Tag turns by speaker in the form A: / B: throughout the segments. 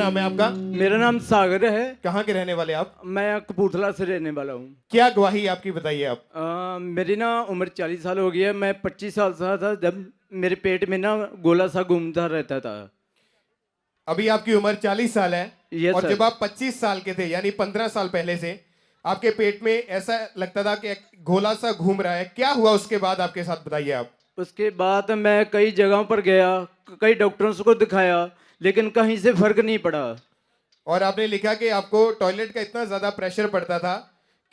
A: नाम है आपका?
B: मेरा नाम सागर है।
A: कहाँ के रहने वाले आप?
B: मैं कपूरथला से रहने वाला हूँ।
A: क्या गवाही आपकी, बताइए आप।
B: मेरी ना उम्र 40 साल हो गई है। मैं 25 साल सा था जब मेरे पेट में ना गोला सा घूमता रहता था।
A: अभी आपकी उम्र 40 साल है।
B: यस
A: और
B: सर।
A: जब आप 25 साल के थे, यानी 15 साल पहले से आपके पेट में ऐसा लगता था कि एक गोला सा घूम रहा है। क्या हुआ उसके बाद आपके साथ, बताइए आप।
B: उसके बाद मैं कई जगहों पर गया, कई डॉक्टरों को दिखाया, लेकिन कहीं से फर्क नहीं पड़ा।
A: और आपने लिखा कि आपको टॉयलेट का इतना ज्यादा प्रेशर पड़ता था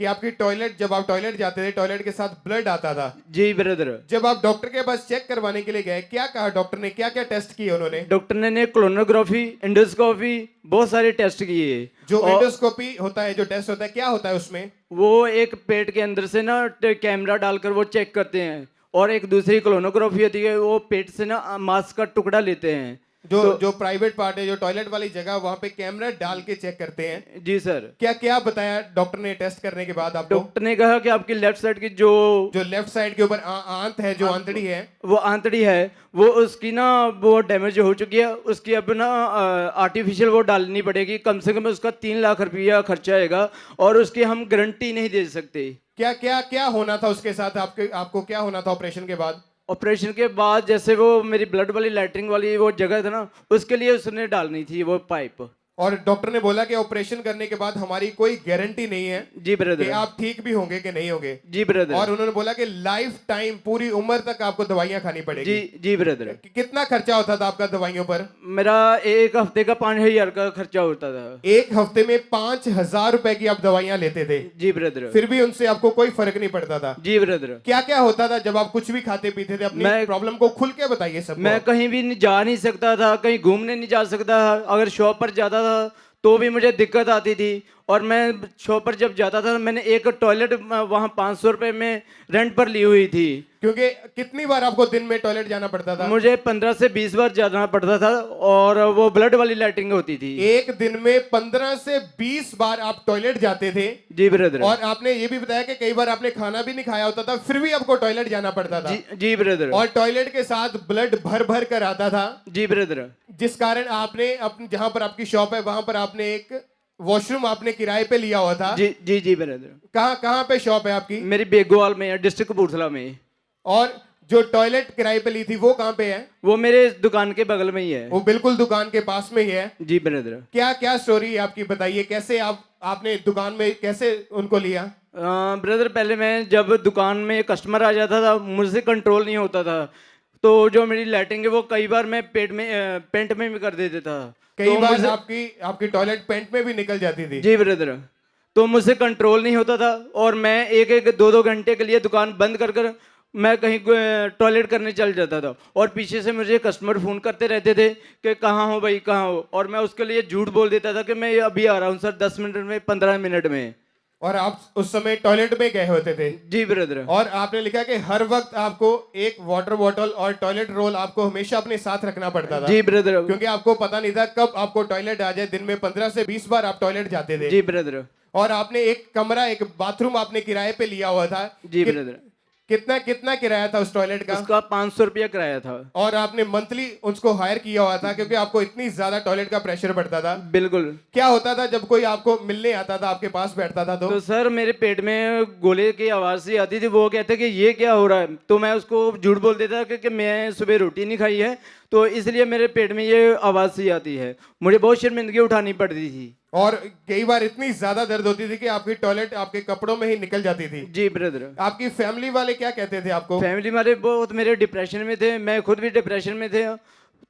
A: कि आपकी टॉयलेट, जब आप टॉयलेट जाते थे, टॉयलेट के साथ ब्लड आता था।
B: जी ब्रदर।
A: जब आप डॉक्टर के पास चेक करवाने के लिए गए, क्या कहा डॉक्टर ने, क्या क्या टेस्ट किए उन्होंने?
B: डॉक्टर ने कोलोनोग्राफी, एंडोस्कोपी, बहुत सारे टेस्ट किए।
A: जो
B: और
A: एंडोस्कोपी होता है, जो टेस्ट होता है, क्या होता है उसमें?
B: वो एक पेट के अंदर से ना कैमरा डालकर वो चेक करते हैं, और एक दूसरी कोलोनोग्राफी होती है, वो पेट से ना मांस का टुकड़ा लेते हैं।
A: जो प्राइवेट पार्ट है, जो टॉयलेट वाली जगह, वहां पे कैमरा डाल के चेक करते हैं।
B: जी सर।
A: क्या क्या बताया डॉक्टर ने टेस्ट करने के बाद आपको?
B: डॉक्टर ने कहा कि आपकी लेफ्ट साइड की जो
A: जो लेफ्ट साइड के ऊपर आंत है, जो आंतड़ी है,
B: वो आंतड़ी है, वो उसकी ना वो डैमेज हो चुकी है। उसकी अब ना आर्टिफिशियल वो डालनी पड़ेगी। कम से कम उसका 3 लाख रुपया खर्चा आएगा, और उसकी हम गारंटी नहीं दे सकते।
A: क्या क्या क्या होना था उसके साथ? आपको क्या होना था ऑपरेशन के बाद?
B: ऑपरेशन के बाद जैसे वो मेरी ब्लड वाली लैटरिन वाली वो जगह था ना, उसके लिए उसने डालनी थी वो पाइप।
A: और डॉक्टर ने बोला कि ऑपरेशन करने के बाद हमारी कोई गारंटी नहीं है
B: जी ब्रदर।
A: कि आप ठीक भी होंगे कि नहीं होंगे।
B: जी ब्रदर।
A: और उन्होंने बोला कि लाइफ टाइम, पूरी उम्र तक आपको दवाइयां खानी पड़ेगी।
B: जी जी ब्रदर।
A: कितना खर्चा होता था आपका दवाइयों पर?
B: मेरा एक हफ्ते का 5,000 का खर्चा होता था।
A: एक हफ्ते में 5,000 रुपए की आप दवाइयां लेते थे?
B: जी ब्रदर।
A: फिर भी उनसे आपको कोई फर्क नहीं पड़ता था?
B: जी ब्रदर।
A: क्या क्या होता था जब आप कुछ भी खाते पीते थे? अपनी प्रॉब्लम को खुल के बताइए सबको।
B: मैं कहीं भी जा नहीं सकता था, कहीं घूमने नहीं जा सकता था। अगर शॉप पर जाता था तो भी मुझे दिक्कत आती थी। और मैं शॉप पर जब जाता था, मैंने एक टॉयलेट वहाँ 500 रुपये में रेंट पर ली हुई थी।
A: क्योंकि कितनी बार आपको दिन में टॉयलेट जाना पड़ता था?
B: मुझे 15 से 20 बार जाना पड़ता था, और वो ब्लड वाली लैटरिन होती थी।
A: एक दिन में 15 से 20 बार आप टॉयलेट जाते थे?
B: जी ब्रदर।
A: और आपने ये भी बताया कि कई बार आपने खाना भी नहीं खाया होता था, फिर भी आपको टॉयलेट जाना पड़ता था?
B: जी ब्रदर।
A: और टॉयलेट के साथ ब्लड भर भर कर आता था,
B: जी ब्रदर।
A: जिस कारण आपने अपने, जहां पर आपकी शॉप है, वहां पर आपने एक वॉशरूम आपने किराए पे लिया हुआ था।
B: जी जी जी ब्रदर।
A: कहाँ कहाँ पे शॉप है आपकी?
B: मेरी बेगोवाल में है, डिस्ट्रिक्ट कपूरथला में।
A: और जो टॉयलेट किराए पे ली थी वो कहाँ पे है?
B: वो मेरे दुकान के बगल में ही है।
A: वो बिल्कुल दुकान के पास में ही है।
B: जी ब्रदर।
A: क्या क्या स्टोरी है आपकी, बताइए। कैसे आपने दुकान में कैसे उनको लिया?
B: ब्रदर, पहले मैं जब दुकान में कस्टमर आ जाता था, मुझसे कंट्रोल नहीं होता था। तो जो मेरी लैटरिन है वो कई बार मैं पेंट में भी कर देता था।
A: कई
B: तो
A: बार आपकी टॉयलेट पेंट में भी निकल जाती थी?
B: जी ब्रदर। तो मुझसे कंट्रोल नहीं होता था, और मैं एक एक दो दो घंटे के लिए दुकान बंद कर कर मैं कहीं टॉयलेट करने चल जाता था। और पीछे से मुझे कस्टमर फ़ोन करते रहते थे कि कहाँ हो भाई, कहाँ हो। और मैं उसके लिए झूठ बोल देता था कि मैं अभी आ रहा हूँ सर, 10 मिनट में, 15 मिनट में।
A: और आप उस समय टॉयलेट में गए होते थे?
B: जी ब्रदर।
A: और आपने लिखा कि हर वक्त आपको एक वाटर बॉटल और टॉयलेट रोल आपको हमेशा अपने साथ रखना पड़ता था?
B: जी ब्रदर।
A: क्योंकि आपको पता नहीं था कब आपको टॉयलेट आ जाए। दिन में 15 से 20 बार आप टॉयलेट जाते थे?
B: जी ब्रदर।
A: और आपने एक कमरा, एक बाथरूम आपने किराए पे लिया हुआ था?
B: जी ब्रदर।
A: कितना कितना किराया था उस टॉयलेट का?
B: उसका 500 रुपया किराया था।
A: और आपने मंथली उसको हायर किया हुआ था, क्योंकि आपको इतनी ज्यादा टॉयलेट का प्रेशर पड़ता था?
B: बिल्कुल।
A: क्या होता था जब कोई आपको मिलने आता था, आपके पास बैठता था
B: तो सर मेरे पेट में गोले की आवाज़ सी आती थी। वो कहते कि ये क्या हो रहा है। तो मैं उसको झूठ बोल देता कि मैं सुबह रोटी नहीं खाई है, तो इसलिए मेरे पेट में ये आवाज़ सी आती है। मुझे बहुत शर्मिंदगी उठानी पड़ती थी।
A: और कई बार इतनी ज्यादा दर्द होती थी कि आपकी टॉयलेट आपके कपड़ों में ही निकल जाती थी?
B: जी ब्रदर।
A: आपकी फैमिली वाले क्या कहते थे आपको?
B: फैमिली वाले बहुत मेरे डिप्रेशन में थे, मैं खुद भी डिप्रेशन में थे।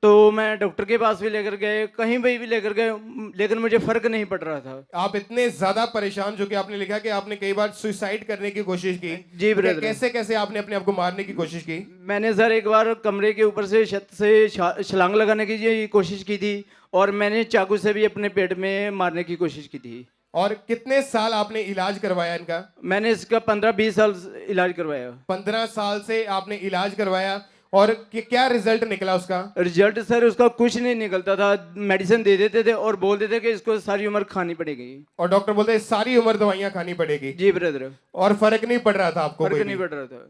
B: तो मैं डॉक्टर के पास भी लेकर गए, कहीं भी लेकर गए, लेकिन मुझे फर्क नहीं पड़ रहा था।
A: आप इतने ज्यादा परेशान, जो कि आपने लिखा कि आपने कई बार सुसाइड करने की कोशिश की।
B: जी ब्रदर।
A: कैसे कैसे आपने अपने आप को मारने की कोशिश की?
B: मैंने सर एक बार कमरे के ऊपर से छत से छलांग लगाने की कोशिश की थी, और मैंने चाकू से भी अपने पेट में मारने की कोशिश की थी।
A: और कितने साल आपने इलाज करवाया इनका?
B: मैंने इसका 15-20 साल इलाज करवाया।
A: 15 साल से आपने इलाज करवाया। और क्या रिजल्ट निकला उसका?
B: रिजल्ट सर उसका कुछ नहीं निकलता था। मेडिसिन दे देते थे और बोल देते कि इसको सारी उम्र खानी पड़ेगी।
A: और डॉक्टर बोलते सारी उम्र दवाइयां खानी पड़ेगी?
B: जी ब्रदर।
A: और फर्क नहीं पड़ रहा था आपको?
B: फर्क नहीं पड़ रहा था।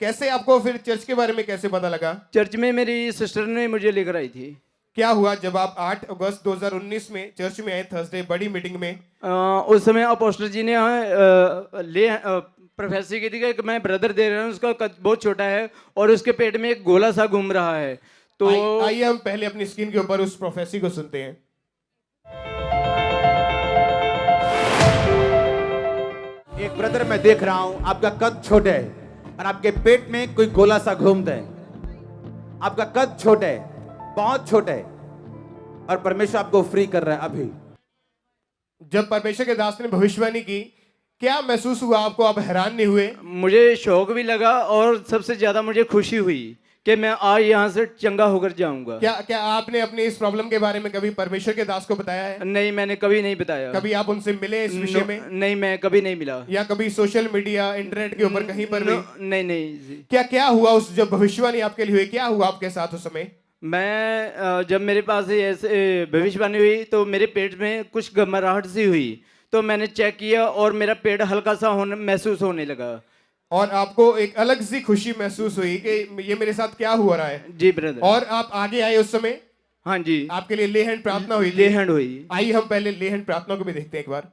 A: कैसे आपको फिर चर्च के बारे में कैसे पता लगा?
B: चर्च में मेरी सिस्टर ने मुझे लेकर आई थी।
A: क्या हुआ जब आप 8 अगस्त 2019 में चर्च में आए थर्सडे बड़ी मीटिंग में?
B: उस समय अपोस्टल जी ने प्रोफेसी की थी कि मैं ब्रदर दे रहा हूँ, उसका कद बहुत छोटा है और उसके पेट में एक गोला सा घूम रहा है। तो
A: आइए हम पहले अपनी स्क्रीन के ऊपर उस प्रोफेसी को सुनते हैं।
C: एक ब्रदर मैं देख रहा हूं, आपका कद छोटा है और आपके पेट में कोई गोला सा घूमता है। आपका कद छोटा है, बहुत छोटा है और परमेश्वर आपको फ्री कर रहा है। अभी
A: जब परमेश्वर के दास ने भविष्यवाणी की, क्या महसूस हुआ आपको? आप हैरान नहीं हुए?
B: मुझे शौक भी लगा और सबसे ज्यादा मुझे खुशी हुई कि मैं आज यहाँ से चंगा होकर जाऊंगा।
A: क्या क्या आपने अपनी इस प्रॉब्लम के बारे में कभी परमेश्वर के दास को बताया है?
B: नहीं, मैंने कभी नहीं बताया।
A: कभी आप उनसे मिले इस विषय में?
B: नहीं, मैं कभी नहीं मिला।
A: या कभी सोशल मीडिया इंटरनेट के ऊपर कहीं पर भी?
B: नहीं जी।
A: क्या हुआ उस जब भविष्यवाणी आपके लिए हुई? क्या हुआ आपके साथ उस समय?
B: मैं जब मेरे पास ऐसे भविष्यवाणी हुई तो मेरे पेट में कुछ घबराहट सी हुई, तो मैंने चेक किया और मेरा पेट हल्का सा महसूस होने लगा।
A: और आपको एक अलग सी खुशी महसूस हुई कि ये मेरे साथ क्या हो रहा है?
B: जी ब्रदर।
A: और आप आगे आए उस समय?
B: हाँ जी,
A: आपके लिए ले हैंड प्रार्थना हुई?
B: ले हैंड हुई।
A: आइए हम पहले ले हैंड प्रार्थना को भी देखते हैं एक बार।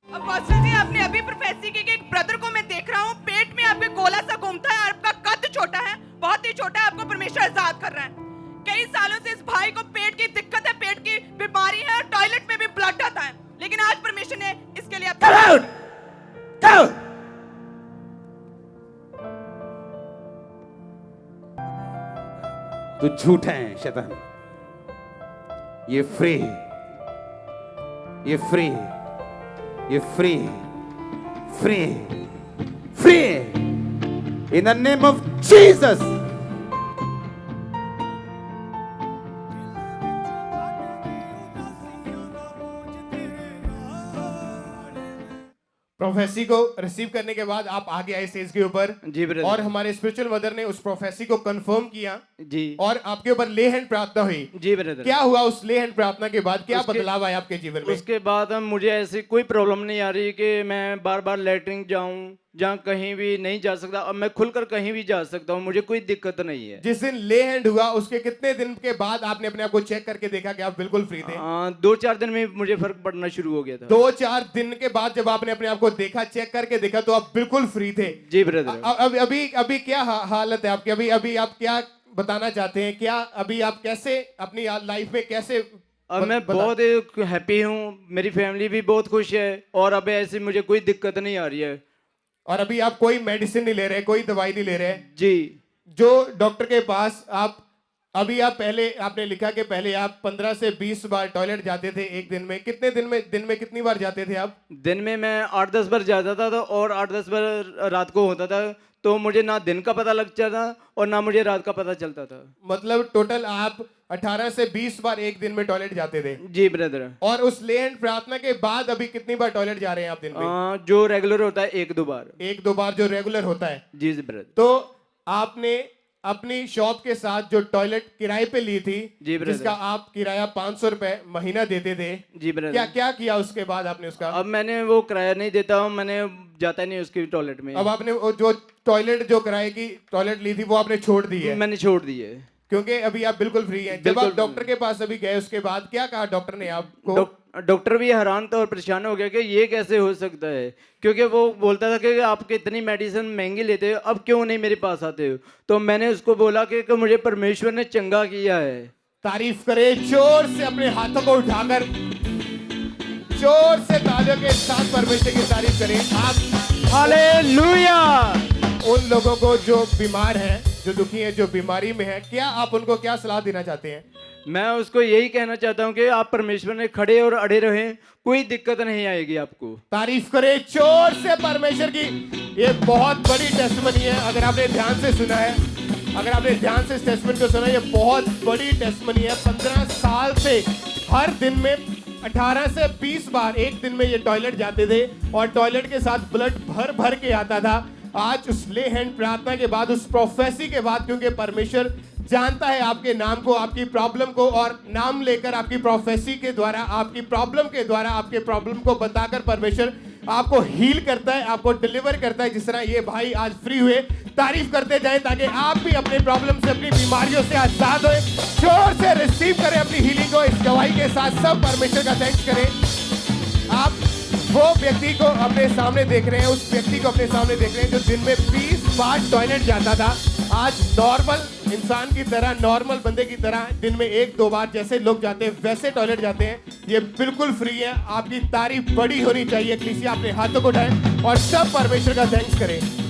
D: अपोस्टल जी, आपने अभी प्रोफेसी की कि एक ब्रदर को मैं देख रहा हूँ, पेट में आपके गोला सा घूमता है, आपका कद छोटा है, बहुत ही छोटा है, आपको परमेश्वर आजाद कर रहा है। कई सालों से इस भाई को पेट की दिक्कत है, पेट की बीमारी है, टॉयलेट में भी ब्लड आता है, लेकिन आज परमेश्वर ने इसके लिए
C: तू झूठा है शैतान। ये फ्री, ये फ्री, ये free, free, free in the name of Jesus.
A: Prophecy को रिसीव करने के बाद आप आगे आए स्टेज के ऊपर।
B: जी ब्रदर।
A: और हमारे स्पिरिचुअल मदर ने उस प्रोफेसी को कंफर्म किया
B: जी।
A: और आपके ऊपर ले हैंड प्रार्थना हुई।
B: जी ब्रदर।
A: क्या हुआ उस ले हैंड प्रार्थना के बाद? क्या बदलाव आया आपके जीवन में?
B: उसके बाद मुझे ऐसी कोई प्रॉब्लम नहीं आ रही कि मैं बार बार लेटरिन जाऊं, जहाँ कहीं भी नहीं जा सकता। अब मैं खुलकर कहीं भी जा सकता हूँ, मुझे कोई दिक्कत नहीं है।
A: जिस दिन ले हैंड हुआ उसके कितने दिन के बाद आपने अपने आप को चेक करके देखा कि आप बिल्कुल फ्री थे?
B: 2-4 दिन में मुझे फर्क पड़ना शुरू हो गया था।
A: 2-4 दिन के बाद जब आपने अपने आप को देखा, चेक करके देखा, तो आप बिल्कुल फ्री थे।
B: जी ब्रदर।
A: अभी क्या हालत है आपकी? अभी आप क्या बताना चाहते हैं? क्या अभी आप कैसे अपनी लाइफ में कैसे?
B: अब मैं बहुत हैप्पी हूँ, मेरी फैमिली भी बहुत खुश है और अब ऐसी मुझे कोई दिक्कत नहीं आ रही है।
A: और अभी आप कोई मेडिसिन नहीं ले रहे, कोई दवाई नहीं ले रहे?
B: जी।
A: जो डॉक्टर के पास आप अभी आप पहले आपने लिखा कि पहले आप 15 से 20 बार टॉयलेट जाते थे एक दिन में। कितने दिन में कितनी बार जाते थे आप?
B: दिन में मैं 8-10 बार जाता था और 8-10 बार रात को होता था, तो मुझे ना दिन का पता लगता था और ना मुझे रात का पता चलता था।
A: मतलब टोटल आप 18 से 20 बार एक दिन में टॉयलेट जाते थे?
B: जी ब्रदर।
A: और उस ले हैंड प्रार्थना के बाद अभी कितनी बार टॉयलेट जा रहे हैं आप दिन में?
B: जो रेगुलर होता है 1-2 बार।
A: 1-2 बार जो रेगुलर होता है?
B: जी ब्रदर।
A: तो आपने अपनी शॉप के साथ जो टॉयलेट किराए पे ली थी,
B: जी ब्रदर,
A: जिसका आप किराया 500 रुपए महीना देते थे,
B: जी ब्रदर,
A: क्या किया उसके बाद आपने उसका?
B: अब मैंने वो किराया नहीं देता हूँ, मैंने जाता नहीं उसकी टॉयलेट में।
A: अब आपने वो जो टॉयलेट जो किराए की टॉयलेट ली थी वो आपने छोड़ दी है?
B: मैंने छोड़ दी है
A: क्योंकि अभी आप बिल्कुल फ्री हैं। जब आप डॉक्टर के पास अभी गए उसके बाद क्या कहा डॉक्टर ने आपको?
B: डॉक्टर भी हैरान था और परेशान हो गया कि ये कैसे हो सकता है, क्योंकि वो बोलता था कि आप इतनी मेडिसिन महंगी लेते हो, अब क्यों नहीं मेरे पास आते हो। तो मैंने उसको बोला कि मुझे परमेश्वर ने चंगा किया है।
A: तारीफ करे जोर से, अपने हाथों को उठाकर जोर से तालियों के साथ परमेश्वर की तारीफ करें आप।
B: हालेलुया।
A: उन लोगों को जो बीमार हैं, जो दुखी हैं, जो बीमारी में है, क्या आप उनको क्या सलाह देना चाहते हैं?
B: मैं उसको यही कहना चाहता हूँ कि आप परमेश्वर ने खड़े और अड़े रहें, कोई दिक्कत नहीं आएगी आपको।
A: तारीफ करे जोर से परमेश्वर की। ये बहुत बड़ी टेस्टमनी है। अगर आपने ध्यान से सुना है, अगर आपने ध्यान से इस टेस्टमनी को सुना, ये बहुत बड़ी टेस्टमनी है। 15 साल से हर दिन में 18 से 20 बार एक दिन में ये टॉयलेट जाते थे और टॉयलेट के साथ ब्लड भर भर के आता था। आज उस ले हैंड प्रार्थना के बाद, उस प्रोफेसी के बाद, क्योंकि परमेश्वर जानता है आपके नाम को, आपकी प्रॉब्लम को, और नाम लेकर आपकी प्रोफेसी के द्वारा, आपकी प्रॉब्लम के द्वारा, आपके प्रॉब्लम को बताकर परमेश्वर आपको हील करता है, आपको डिलीवर करता है। जिस तरह ये भाई आज फ्री हुए, तारीफ करते जाएं ताकि आप भी अपने प्रॉब्लम से, अपनी बीमारियों से आजाद होए। जोर से रिसीव करें अपनी हीलिंग को इस गवाही के साथ। सब परमेश्वर का थैंक्स करें। आप वो व्यक्ति को अपने सामने देख रहे हैं, उस व्यक्ति को अपने सामने देख रहे हैं जो दिन में 20 बार टॉयलेट जाता था, आज नॉर्मल इंसान की तरह, नॉर्मल बंदे की तरह दिन में 1-2 बार जैसे लोग जाते हैं वैसे टॉयलेट जाते हैं। ये बिल्कुल फ्री है। आपकी तारीफ बड़ी होनी चाहिए। किसी अपने हाथों को उठाएं और सब परमेश्वर का थैंक्स करें।